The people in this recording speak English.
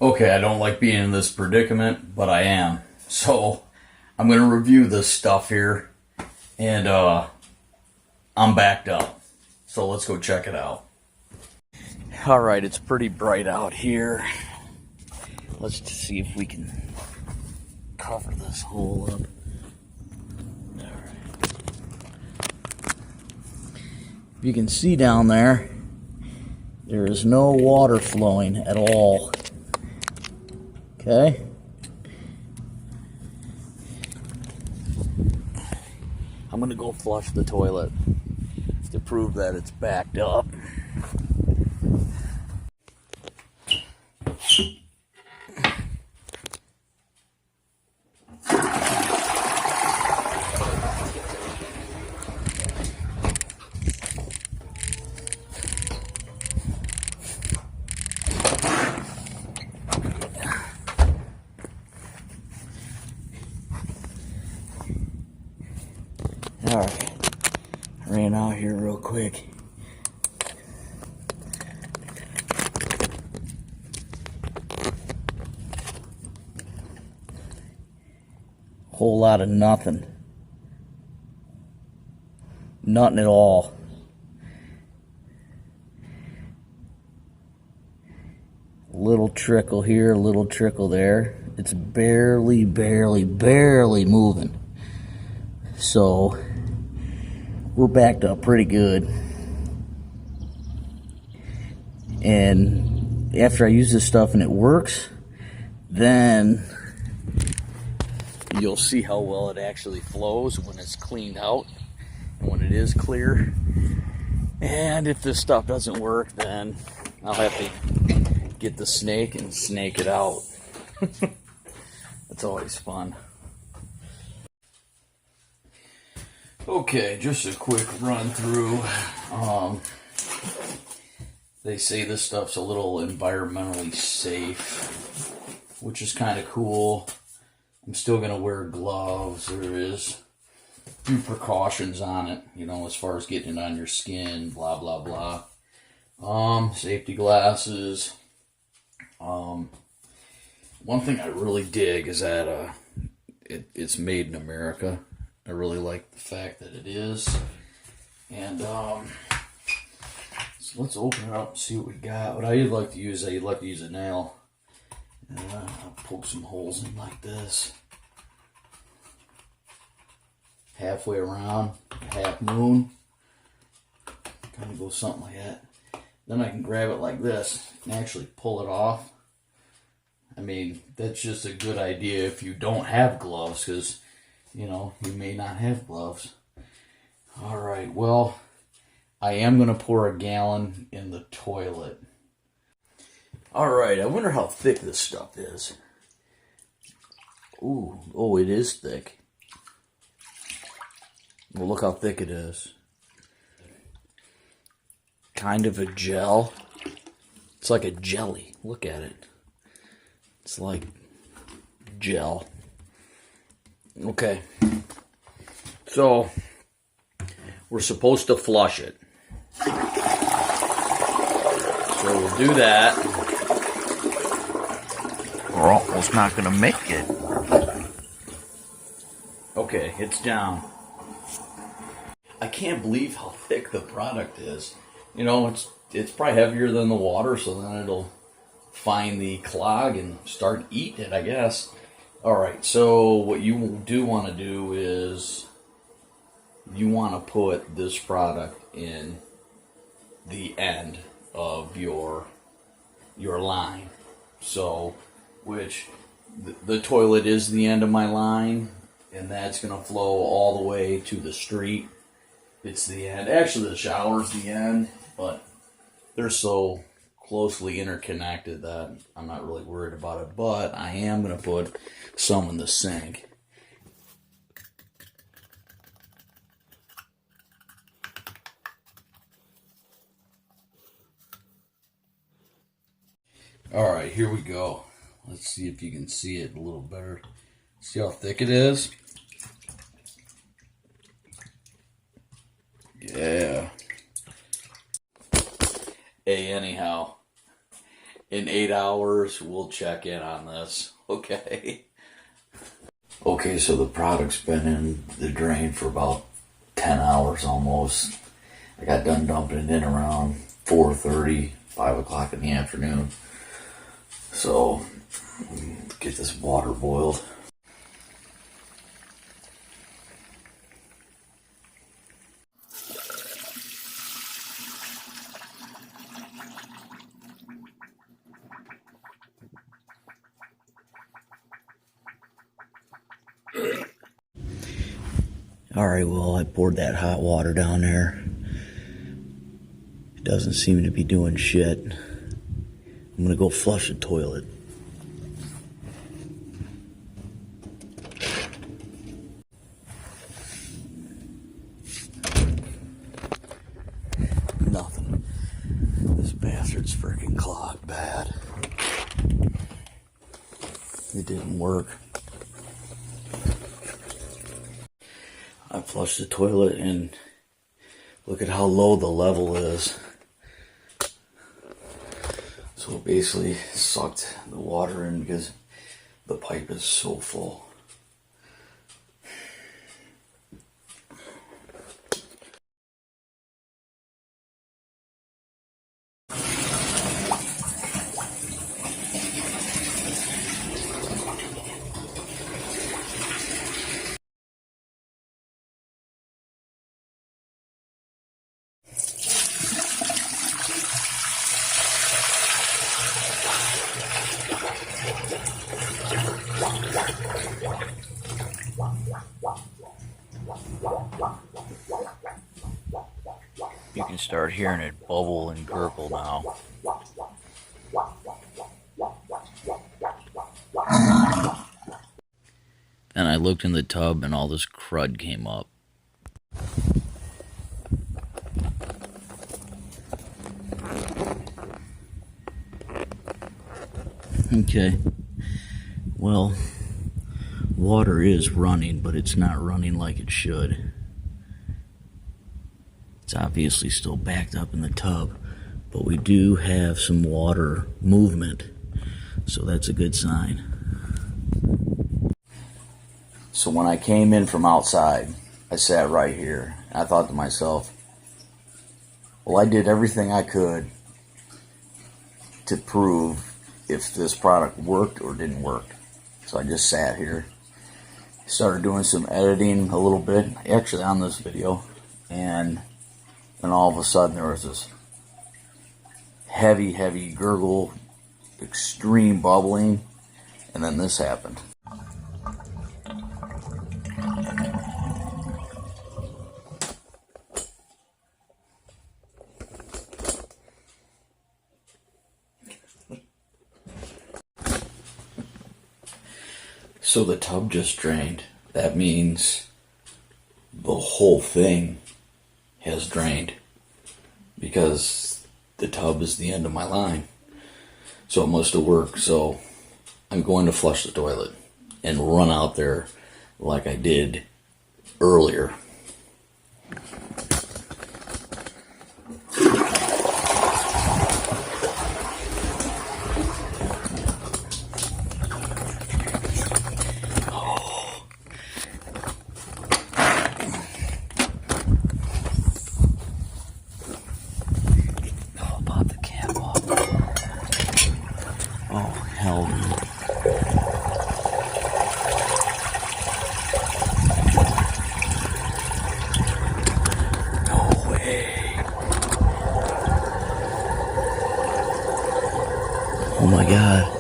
Okay, I don't like being in this predicament, but I am. So, I'm going to review this stuff here, and I'm backed up. So, let's go check it out. Alright, it's pretty bright out here. Let's just see if we can cover this hole up. Alright. You can see down there, there is no water flowing at all. Okay? I'm gonna go flush the toilet to prove that it's backed up. Alright, ran out here real quick. Whole lot of nothing. Nothing at all. Little trickle here, a little trickle there. It's barely moving. So, we're backed up pretty good. And after I use this stuff and it works, then you'll see how well it actually flows when it's cleaned out and when it is clear. And if this stuff doesn't work, then I'll have to get the snake and snake it out. That's always fun. Okay, just a quick run through. They say this stuff's a little environmentally safe, which is kind of cool. I'm still going to wear gloves. There is a few precautions on it, you know, as far as getting it on your skin, blah, blah, blah. Safety glasses. One thing I really dig is that it's made in America. I really like the fact that it is. And so let's open it up and see what we got. What I'd like to use, I'd like to use a nail. And I'll poke some holes in like this. Halfway around, half moon. Kind of go something like that. Then I can grab it like this and actually pull it off. I mean, that's just a good idea if you don't have gloves, because you know, you may not have gloves. Alright, well, I am going to pour a gallon in the toilet. Alright, I wonder how thick this stuff is. Ooh, oh, it is thick. Well, look how thick it is. Kind of a gel. It's like a jelly. Look at it. It's like gel. Okay, so we're supposed to flush it. So we'll do that. We're almost not going to make it. Okay, it's down. I can't believe how thick the product is. You know, it's probably heavier than the water, so then it'll find the clog and start eating it, I guess. Alright, so what you do want to do is you want to put this product in the end of your line. So, which the toilet is the end of my line, and that's going to flow all the way to the street. It's the end. Actually, the shower's the end, but they're so closely interconnected that I'm not really worried about it, but I am going to put some in the sink. Alright, here we go. Let's see if you can see it a little better. See how thick it is? Yeah. Hey, anyhow, in 8 hours, we'll check in on this. Okay. Okay, so the product's been in the drain for about 10 hours almost. I got done dumping it in around 4:30, 5 o'clock in the afternoon. So, get this water boiled. Alright, well, I poured that hot water down there. It doesn't seem to be doing shit. I'm gonna go flush the toilet. Nothing. This bastard's freaking clogged bad. It didn't work. I flushed the toilet and look at how low the level is. So it basically sucked the water in because the pipe is so full. You can start hearing it bubble and gurgle now. And I looked in the tub and all this crud came up. Okay. Well, water is running, but it's not running like it should. It's obviously still backed up in the tub, but we do have some water movement, so that's a good sign. So when I came in from outside, I sat right here. I thought to myself, well, I did everything I could to prove if this product worked or didn't work. So I just sat here, started doing some editing a little bit, actually on this video, and then all of a sudden there was this heavy gurgle, extreme bubbling, and then this happened. So the tub just drained. That means the whole thing has drained because the tub is the end of my line. So it must have worked. So I'm going to flush the toilet and run out there like I did earlier. Oh my God.